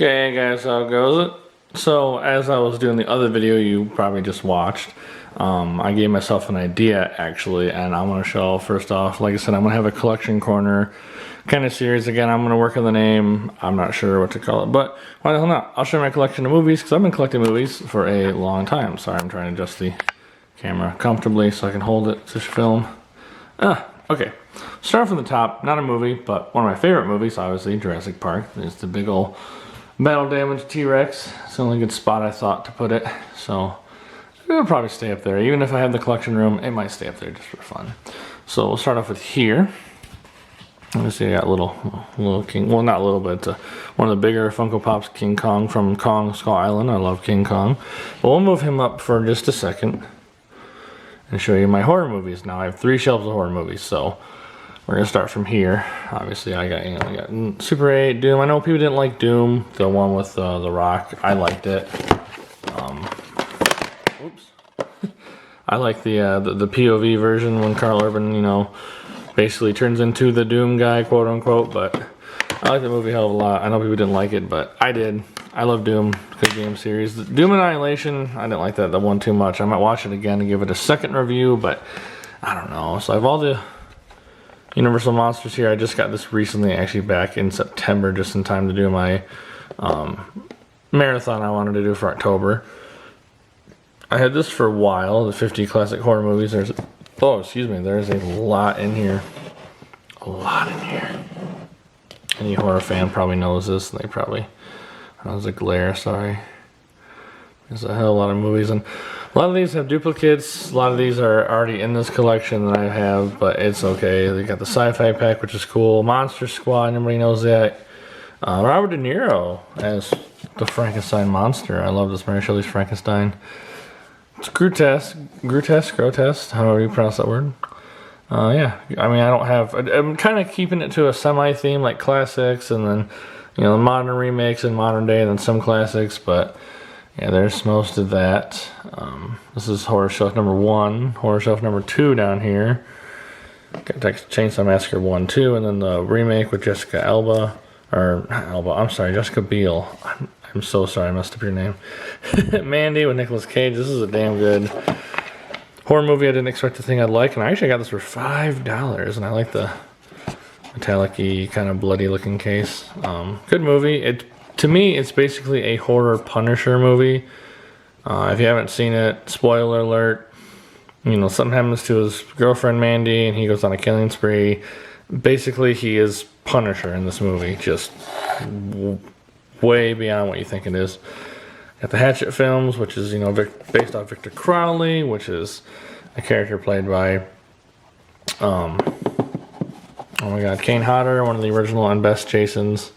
Okay guys, how goes it? So as I was doing the other video you probably just watched, I gave myself an idea actually, and I'm going to show first off, like I said, I'm going to have a collection corner kind of series. Again, I'm going to work on the name. I'm not sure what to call it, but why the hell not? I'll show my collection of movies because I've been collecting movies for a long time. Sorry, I'm trying to adjust the camera comfortably so I can hold it to film. Okay. Start from the top, not a movie, but one of my favorite movies, obviously, Jurassic Park. There's the big old battle damaged T-Rex. It's the only good spot I thought to put it, so it'll probably stay up there. Even if I have the collection room, it might stay up there just for fun. So we'll start off with here. Let me see, I got little King, well not a little bit, one of the bigger Funko Pops, King Kong from Kong Skull Island. I love King Kong. But we'll move him up for just a second and show you my horror movies. Now I have 3 shelves of horror movies, so we're gonna start from here. Obviously, I got Super 8, Doom. I know people didn't like Doom, the one with The Rock. I liked it. Oops. I like the POV version when Carl Urban, you know, basically turns into the Doom guy, quote unquote. But I like the movie a hell of a lot. I know people didn't like it, but I did. I love Doom, good game series. Doom Annihilation, I didn't like that one too much. I might watch it again and give it a second review, but I don't know. So I have all the Universal Monsters here. I just got this recently, actually back in September, just in time to do my marathon I wanted to do for October. I had this for a while, the 50 classic horror movies. There's a lot in here. A lot in here. Any horror fan probably knows this. They probably, that was a glare, sorry. There's a hell of a lot of movies, and a lot of these have duplicates. A lot of these are already in this collection that I have, but it's okay. They got the sci-fi pack, which is cool. Monster Squad, nobody knows that. Robert De Niro as the Frankenstein monster. I love this Mary Shelley's Frankenstein. It's grotesque, however you pronounce that word. Yeah, I mean, I'm kind of keeping it to a semi-theme, like classics, and then, you know, modern remakes and modern day, and then some classics, but yeah, there's most of that. This is horror shelf number 1, horror shelf number 2 down here. Got Texas Chainsaw Massacre 1, 2, and then the remake with Jessica Alba, or not Alba, I'm sorry, Jessica Biel. I'm so sorry, I messed up your name. Mandy with Nicolas Cage. This is a damn good horror movie I didn't expect the thing I'd like, and I actually got this for $5, and I like the metallic-y, kind of bloody looking case. Good movie. To me, it's basically a horror Punisher movie. If you haven't seen it, spoiler alert, you know, something happens to his girlfriend Mandy and he goes on a killing spree. Basically, he is Punisher in this movie, just way beyond what you think it is. Got the Hatchet films, which is, you know, based off Victor Crowley, which is a character played by, oh my god, Kane Hodder, one of the original and best Jasons.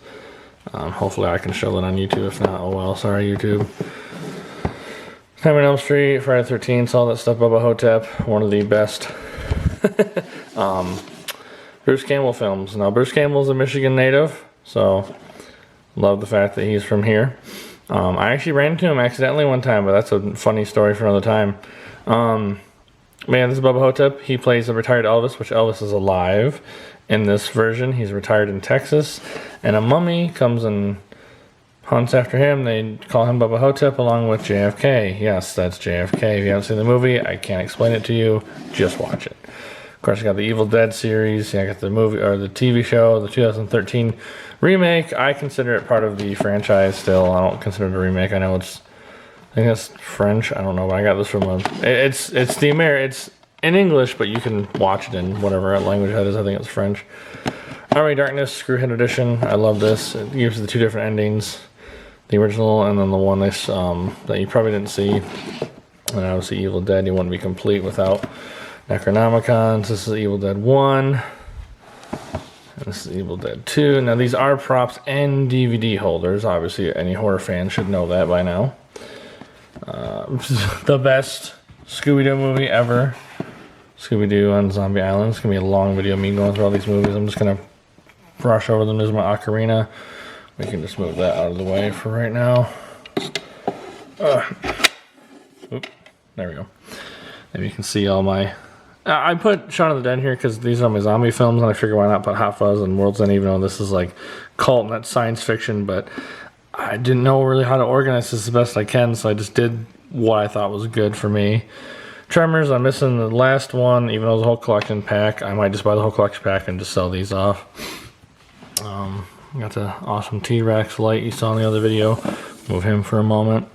Hopefully I can show that on YouTube. If not, oh well, sorry YouTube. Nightmare on Elm Street, Friday the 13th, all that stuff. Bubba Hotep, one of the best. Bruce Campbell films. Now Bruce Campbell's a Michigan native, so love the fact that he's from here. I actually ran into him accidentally one time, but that's a funny story for another time. Man, this is Bubba Hotep. He plays a retired Elvis, which Elvis is alive. In this version, he's retired in Texas, and a mummy comes and hunts after him. They call him Bubba Hotep along with JFK. Yes, that's JFK. If you haven't seen the movie, I can't explain it to you. Just watch it. Of course, I got the Evil Dead series. I got the movie or the TV show, the 2013 remake. I consider it part of the franchise still. I don't consider it a remake. I know I think it's French. I don't know, but I got this from it's in English, but you can watch it in whatever language that is. I think it's French. Army of Darkness, Screwhead Edition. I love this. It gives the 2 different endings. The original and then the one that you probably didn't see. And obviously Evil Dead, you wouldn't be complete without Necronomicons. This is Evil Dead 1. And this is Evil Dead 2. Now these are props and DVD holders. Obviously any horror fan should know that by now. The best Scooby-Doo movie ever. Scooby-Doo on Zombie Island. It's going to be a long video of me going through all these movies. I'm just going to brush over them. There's my ocarina. We can just move that out of the way for right now. Oop, there we go. Maybe you can see all my... I put Shaun of the Dead here because these are my zombie films, and I figured why not put Hot Fuzz and World's End, even though this is like cult and that's science fiction, but I didn't know really how to organize this the best I can, so I just did what I thought was good for me. Tremors, I'm missing the last one, even though it's a whole collection pack. I might just buy the whole collection pack and just sell these off. Got the awesome T-Rex light you saw in the other video. Move him for a moment.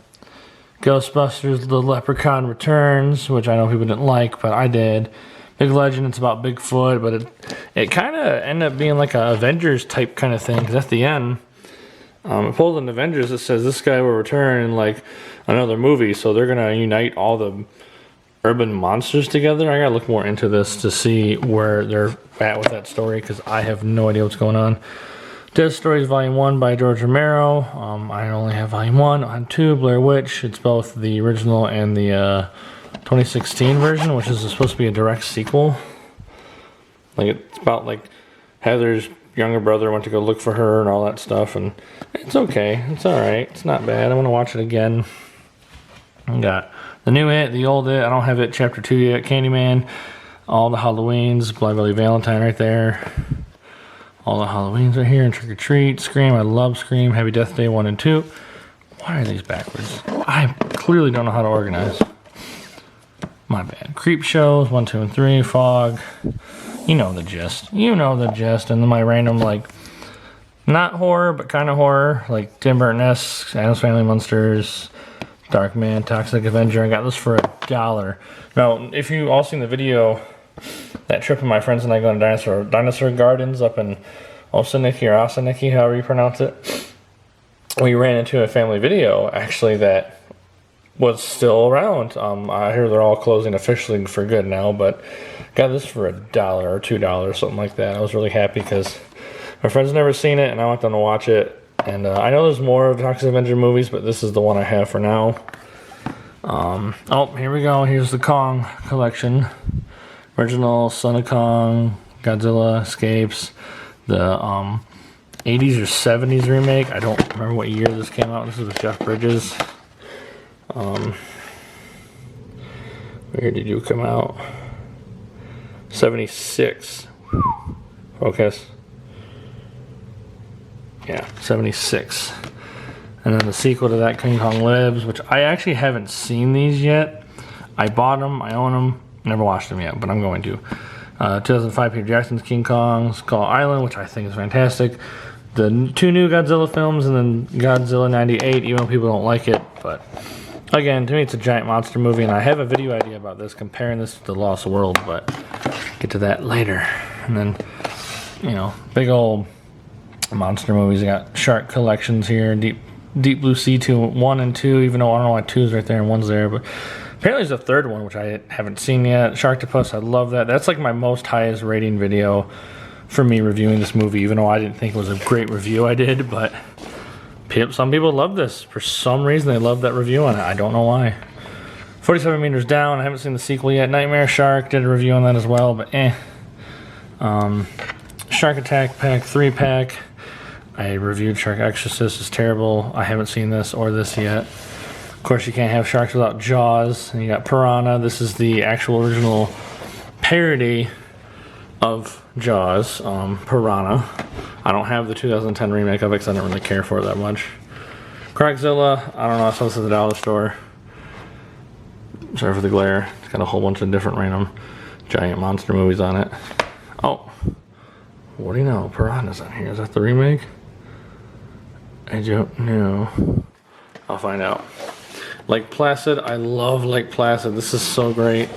Ghostbusters, The Leprechaun Returns, which I know people didn't like, but I did. Big Legend, it's about Bigfoot, but it kind of ended up being like a Avengers type kind of thing, because at the end, it pulls in Avengers, it says this guy will return in like another movie, so they're going to unite all the urban monsters together. I gotta look more into this to see where they're at with that story, because I have no idea what's going on. Dead Stories Volume 1 by George Romero. I only have Volume 1. On 2, Blair Witch. It's both the original and the 2016 version, which is supposed to be a direct sequel. Like, it's about like Heather's younger brother went to go look for her and all that stuff, and it's okay. It's alright. It's not bad. I'm gonna watch it again. I got the new It, the old It. I don't have It Chapter 2 yet. Candyman. All the Halloweens. Bloody Bloody Valentine right there. All the Halloweens are here. And Trick or Treat. Scream. I love Scream. Happy Death Day 1 and 2. Why are these backwards? I clearly don't know how to organize. My bad. Creep Shows 1, 2, and 3. Fog. You know the gist. You know the gist. And then my random, like, not horror, but kind of horror. Like Tim Burton-esque. Addams Family Monsters. Darkman, Toxic Avenger. I got this for $1. Now, if you all seen the video, that trip of my friends and I going to Dinosaur Gardens up in Osaniki or Osaniki, however you pronounce it, we ran into a family video, actually, that was still around. I hear they're all closing officially for good now, but got this for $1 or $2, something like that. I was really happy because my friends never seen it, and I want them to watch it. And I know there's more of Toxic Avenger movies, but this is the one I have for now. Oh, here we go. Here's the Kong collection. Original Son of Kong, Godzilla, Escapes. The 80s or 70s remake. I don't remember what year this came out. This is with Jeff Bridges. Where did you come out? 76. Focus. Yeah, 76. And then the sequel to that, King Kong Lives, which I actually haven't seen these yet. I bought them, I own them, never watched them yet, but I'm going to. 2005 Peter Jackson's King Kong, Skull Island, which I think is fantastic. The 2 new Godzilla films, and then Godzilla 98, even though people don't like it. But again, to me it's a giant monster movie, and I have a video idea about this, comparing this to The Lost World, but get to that later. And then, you know, big old monster movies. I got shark collections here. Deep Blue Sea 1 and 2, even though I don't know why 2's right there and 1's there, but apparently there's a third one which I haven't seen yet. Sharktopus, I love that. That's like my most highest rating video for me reviewing this movie, even though I didn't think it was a great review I did, but some people love this. For some reason they love that review on it. I don't know why. 47 Meters Down, I haven't seen the sequel yet. Nightmare Shark, did a review on that as well, but Shark Attack Pack 3-pack. I reviewed Shark Exorcist. It's terrible. I haven't seen this or this yet. Of course, you can't have sharks without Jaws. And you got Piranha. This is the actual original parody of Jaws, Piranha. I don't have the 2010 remake of it because I don't really care for it that much. Croczilla, I don't know. I saw this at the dollar store. Sorry for the glare. It's got a whole bunch of different random giant monster movies on it. Oh, what do you know? Piranha's on here. Is that the remake? I don't know. I'll find out. Lake Placid. I love Lake Placid. This is so great.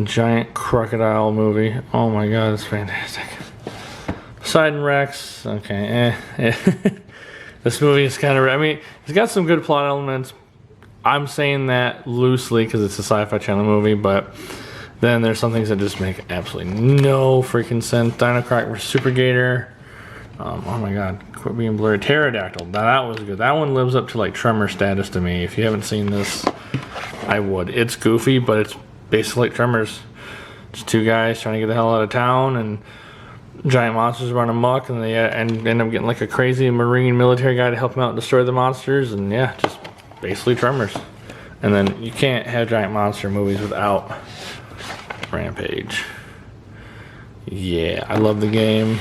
Giant crocodile movie. Oh my god, it's fantastic. Poseidon Rex. Okay, This movie is kind of, I mean, it's got some good plot elements. I'm saying that loosely because it's a Sci-Fi Channel movie, but then there's some things that just make absolutely no freaking sense. Dino Croc vs. Super Gator. Oh my god, quit being blurry. Pterodactyl. Now that was good. That one lives up to like Tremor status to me. If you haven't seen this, I would. It's goofy, but it's basically like Tremors. It's 2 guys trying to get the hell out of town, and giant monsters run amok, and they end up getting like a crazy marine military guy to help them out and destroy the monsters, and yeah, just basically Tremors. And then you can't have giant monster movies without Rampage. Yeah, I love the game.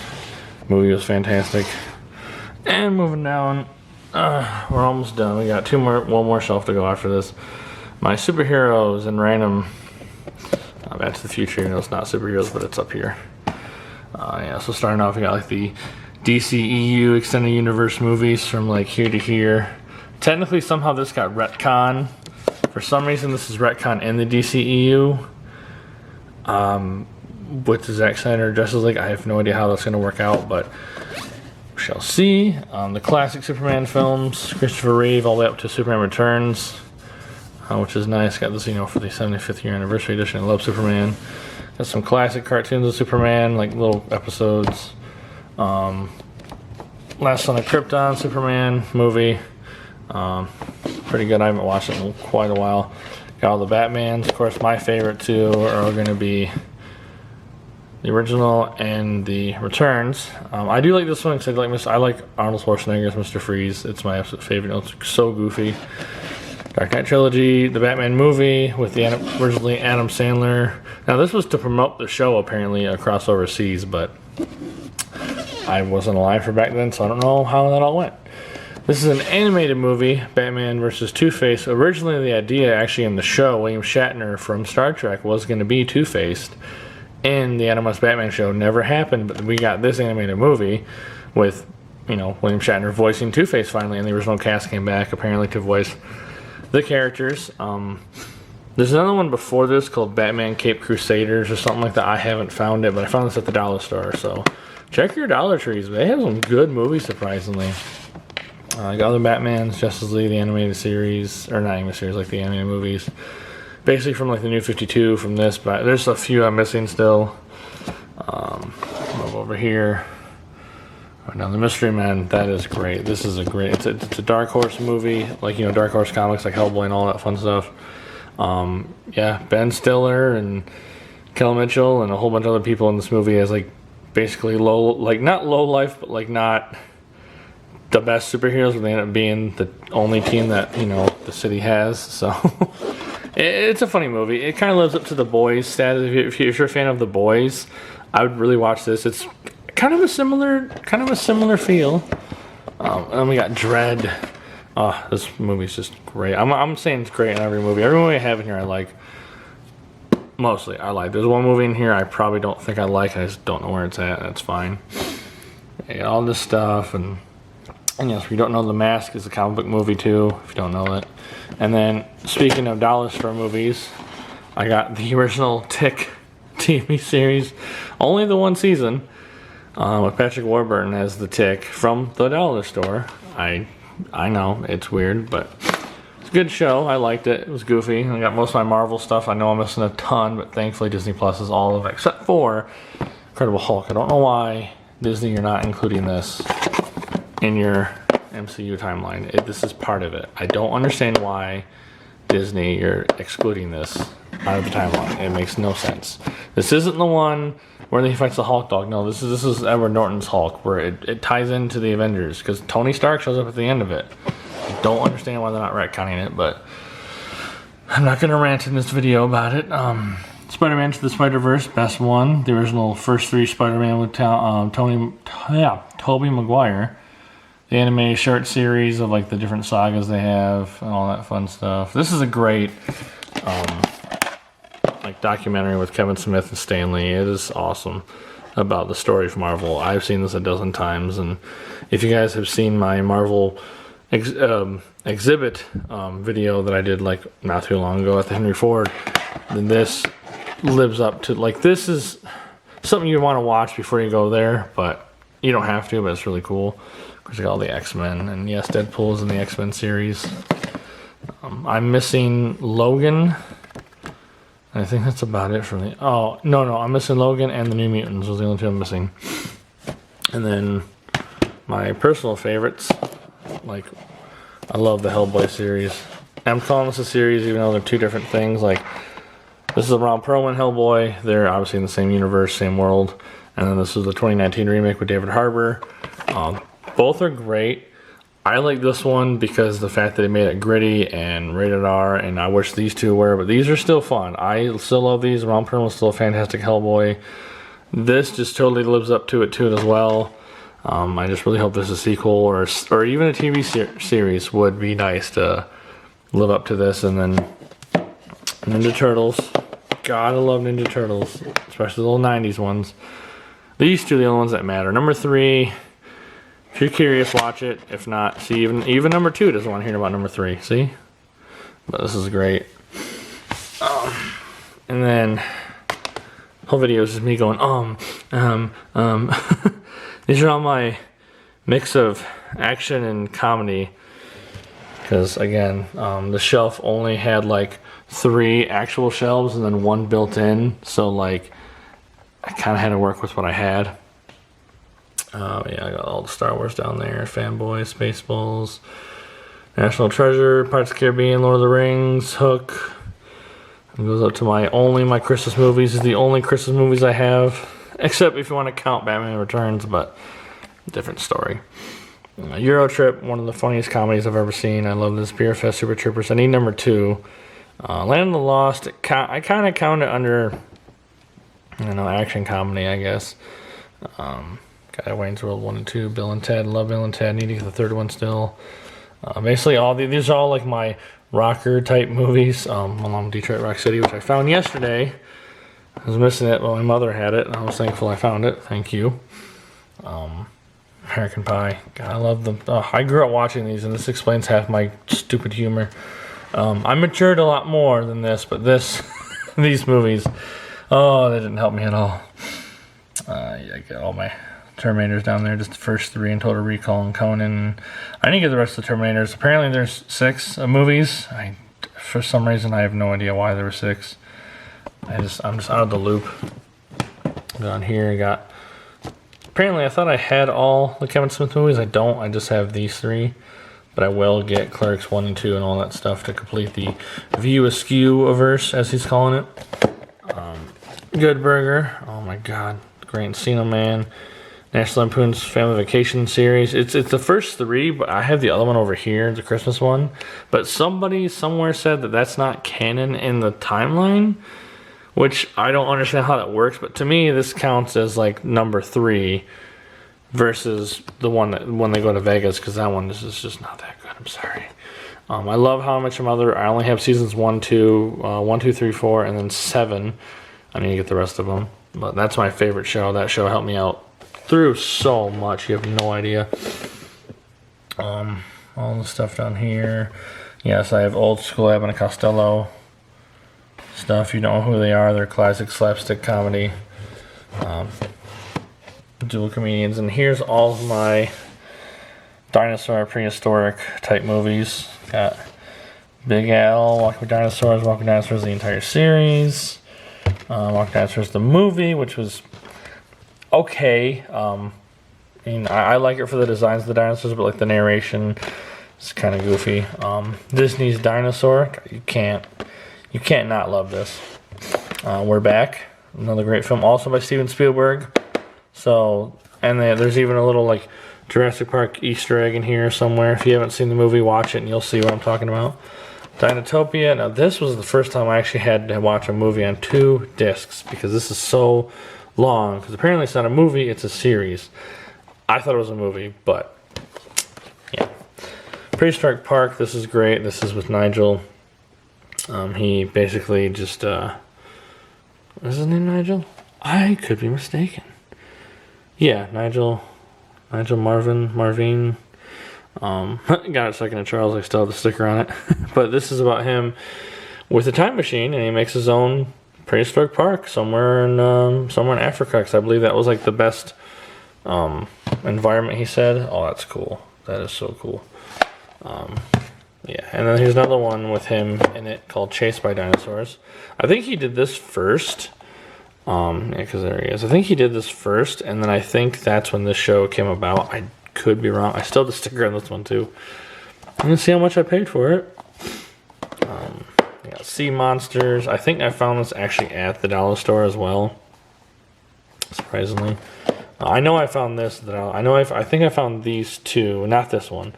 Movie was fantastic. And moving down, we're almost done. We got one more shelf to go after this. My superheroes and random Back to the Future. You know, it's not superheroes, but it's up here. Yeah, so starting off, we got like the DCEU extended universe movies from like here to here. Technically, somehow this got retcon. For some reason, this is retcon in the DCEU. With the Zack Snyder Justice League, I have no idea how that's going to work out, but we shall see. The classic Superman films, Christopher Reeve, all the way up to Superman Returns, which is nice. Got this, you know, for the 75th year anniversary edition. I love Superman. Got some classic cartoons of Superman, like little episodes. Last Son of Krypton Superman movie. Pretty good. I haven't watched it in quite a while. Got all the Batmans. Of course, my favorite two are going to be the original and the Returns. I do like this one because I like Arnold Schwarzenegger as Mr. Freeze. It's my absolute favorite. It's so goofy. Dark Knight trilogy, the Batman movie with the originally Adam Sandler. Now this was to promote the show apparently across overseas, but I wasn't alive for back then, so I don't know how that all went. This is an animated movie, Batman vs. Two-Face. Originally the idea actually in the show, William Shatner from Star Trek was going to be Two-Faced in the Adam West Batman show. Never happened, but we got this animated movie with, you know, William Shatner voicing Two-Face finally, and the original cast came back apparently to voice the characters. There's another one before this called Batman Cape Crusaders or something like that. I haven't found it, but I found this at the dollar store, so check your Dollar Trees. They have some good movies, surprisingly. I got other Batmans, Justice League, the animated series, or not animated series, like the animated movies. Basically from like the New 52, from this, but there's a few I'm missing still. Over here. Now the Mystery Men, that is great. This is a great, it's a Dark Horse movie, like, you know, Dark Horse comics, like Hellboy and all that fun stuff. Yeah, Ben Stiller and Kel Mitchell and a whole bunch of other people in this movie as like basically not low life, but like not the best superheroes, but they end up being the only team that, you know, the city has. So it's a funny movie. It kind of lives up to The Boys status. If you're a fan of The Boys, I would really watch this. It's kind of a similar feel. And we got Dread. Oh, this movie's just great. I'm saying it's great in every movie. Every movie I have in here I like. Mostly I like. There's one movie in here I probably don't think I like. I just don't know where it's at. That's fine. I got all this stuff, and yes, if you don't know, The Mask is a comic book movie too, if you don't know it. And then, speaking of dollar store movies, I got the original Tick TV series, only the one season, with Patrick Warburton as the Tick from the dollar store. I know, it's weird, but it's a good show. I liked it. It was goofy. I got most of my Marvel stuff. I know I'm missing a ton, but thankfully Disney Plus is all of it, except for Incredible Hulk. I don't know why, Disney, you're not including this in your MCU timeline. This is part of it. I don't understand why, Disney, you're excluding this out of the timeline. It makes no sense. This isn't the one where he fights the Hulk dog. No, this is Edward Norton's Hulk, where it ties into the Avengers, because Tony Stark shows up at the end of it. I don't understand why they're not retconning it, but I'm not going to rant in this video about it. Spider-Man to the Spider-Verse, best one. The original first three Spider-Man with Tobey Maguire. The anime short series of like the different sagas they have and all that fun stuff. This is a great like documentary with Kevin Smith and Stan Lee. It is awesome about the story of Marvel. I've seen this a dozen times, and if you guys have seen my Marvel exhibit video that I did like not too long ago at the Henry Ford, then this lives up to, like, this is something you want to watch before you go there, but you don't have to, but it's really cool. Of course, you got all the X-Men, and yes, Deadpool's in the X-Men series. I'm missing Logan. I think that's about it for me. Oh, no, I'm missing Logan and the New Mutants. Those are the only two I'm missing. And then my personal favorites, like, I love the Hellboy series. I'm calling this a series even though they're two different things. Like, this is a Ron Perlman Hellboy. They're obviously in the same universe, same world. And then this is the 2019 remake with David Harbour. Both are great. I like this one because the fact that they made it gritty and rated R, and I wish these two were, but these are still fun. I still love these. Ron Perlman's still a fantastic Hellboy. This just totally lives up to it too as well. I just really hope there's a sequel or even a TV series would be nice to live up to this. And then Ninja Turtles. Gotta love Ninja Turtles, especially the little 90s ones. These two are the only ones that matter. Number 3, if you're curious, watch it. If not, see, even number 2 doesn't want to hear about number 3. See? But this is great. And then whole video is just me going, These are all my mix of action and comedy. Because again, the shelf only had like 3 actual shelves and then 1 built in. So like, I kind of had to work with what I had. Yeah, I got all the Star Wars down there. Fanboys, Spaceballs, National Treasure, Pirates of the Caribbean, Lord of the Rings, Hook. It goes up to my Christmas movies. Is the only Christmas movies I have. Except if you want to count Batman Returns, but different story. Euro Trip, one of the funniest comedies I've ever seen. I love this. Beer Fest, Super Troopers. I need number 2. Land of the Lost, I kind of count it under, action comedy, I guess. Got Wayne's World 1 and 2, Bill and Ted. Love Bill and Ted. Need to get the 3rd one still. Basically, these are all like my rocker type movies. Along Detroit Rock City, which I found yesterday. I was missing it, but my mother had it, and I was thankful I found it. Thank you. American Pie. God, I love them. I grew up watching these, and this explains half my stupid humor. I matured a lot more than this, but these movies, they didn't help me at all. Yeah, I got all my Terminators down there, just the first 3 in Total Recall and Conan. I didn't get the rest of the Terminators. Apparently there's 6 movies. For some reason, I have no idea why there were 6. I'm just out of the loop. Down here, I got... Apparently, I thought I had all the Kevin Smith movies. I don't. I just have these 3. But I will get Clerks 1 and 2 and all that stuff to complete the View Askew-averse, as he's calling it. Good Burger. Oh my god. Great Encino Man. National Lampoon's Family Vacation series. It's the first 3, but I have the other one over here, the Christmas one. But somebody somewhere said that that's not canon in the timeline, which I don't understand how that works. But to me, this counts as like number 3 versus the one that when they go to Vegas, because that one is just not that good. I'm sorry. I love How I Met Your Mother. I only have seasons 1, 2, 3, 4, and then 7. I need to get the rest of them. But that's my favorite show. That show helped me out through so much. You have no idea. All the stuff down here. Yes, I have old school Abbott and Costello stuff. You know who they are. They're classic slapstick comedy. Dual comedians. And here's all of my dinosaur prehistoric type movies. Got Big Al, Walking with Dinosaurs, Walking with Dinosaurs, the entire series. Walking with Dinosaurs, the movie, which was okay. I like it for the designs of the dinosaurs, but like the narration is kind of goofy. Disney's Dinosaur, you can't not love this. We're Back, another great film, also by Steven Spielberg. So, and there's even a little like Jurassic Park Easter egg in here somewhere. If you haven't seen the movie, watch it and you'll see what I'm talking about. Dinotopia. Now this was the first time I actually had to watch a movie on 2 discs because this is so long. Because apparently it's not a movie, it's a series. I thought it was a movie, but yeah. Prehistoric Park. This is great. This is with Nigel. He basically just is his name Nigel? I could be mistaken. Yeah, Nigel Marvin. Got it second to Charles. I still have the sticker on it. But this is about him with a time machine, and he makes his own prehistoric park somewhere in Africa. Because I believe that was like the best environment. He said, "Oh, that's cool. That is so cool." Yeah, and then here's another one with him in it called Chased by Dinosaurs. I think he did this first. Yeah, because there he is. I think he did this first, and then I think that's when this show came about. I could be wrong. I still have the sticker on this one too. I'm gonna see how much I paid for it. Yeah, Sea Monsters. I think I found this actually at the dollar store as well. Surprisingly, I know I found this. I think I found these 2, not this one.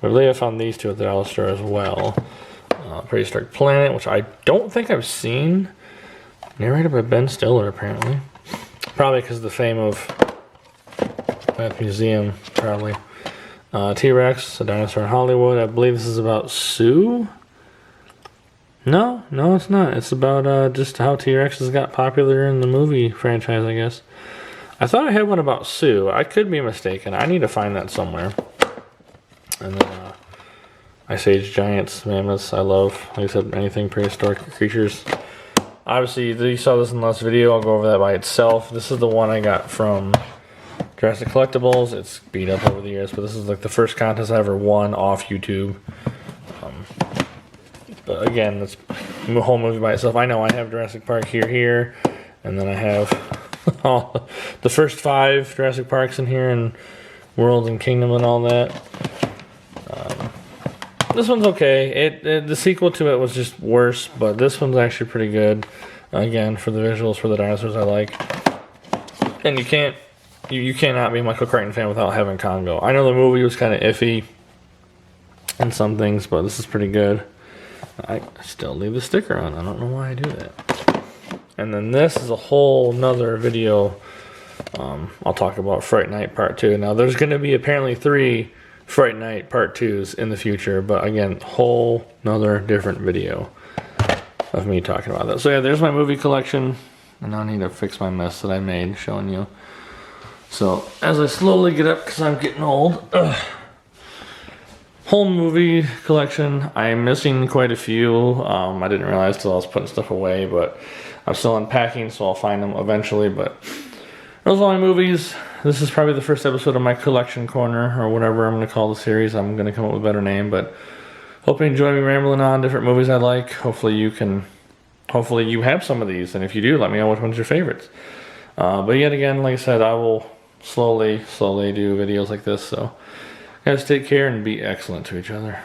But I believe I found these 2 at the dollar store as well. Prehistoric Planet, which I don't think I've seen. Narrated by Ben Stiller, apparently. Probably because of the fame of at the museum, probably. T-Rex, a dinosaur in Hollywood. I believe this is about Sue? No, it's not. It's about just how T-Rexes got popular in the movie franchise, I guess. I thought I had one about Sue. I could be mistaken. I need to find that somewhere. And then Ice Age giants, mammoths. I love, like I said, anything prehistoric creatures. Obviously, you saw this in the last video. I'll go over that by itself. This is the one I got from Jurassic Collectibles. It's beat up over the years, but this is like the first contest I ever won off YouTube. But again, it's a whole movie by itself. I know I have Jurassic Park here, and then I have all the first 5 Jurassic Parks in here, and World and Kingdom and all that. This one's okay. The sequel to it was just worse, but this one's actually pretty good. Again, for the visuals, for the dinosaurs I like. And you cannot be a Michael Crichton fan without having Congo. I know the movie was kind of iffy in some things, but this is pretty good. I still leave the sticker on. I don't know why I do that. And then this is a whole nother video. I'll talk about Fright Night Part 2. Now, there's going to be apparently 3 Fright Night Part 2s in the future, but again, whole nother different video of me talking about that. So yeah, there's my movie collection, and now I need to fix my mess that I made showing you. So as I slowly get up, because I'm getting old, whole movie collection. I'm missing quite a few. I didn't realize till I was putting stuff away, but I'm still unpacking, so I'll find them eventually. But those are all my movies. This is probably the first episode of my collection corner, or whatever I'm going to call the series. I'm going to come up with a better name, but hope you enjoy me rambling on different movies I like. Hopefully you have some of these, and if you do, let me know which one's your favorites. But yet again, like I said, I will slowly do videos like this, so guys, take care and be excellent to each other.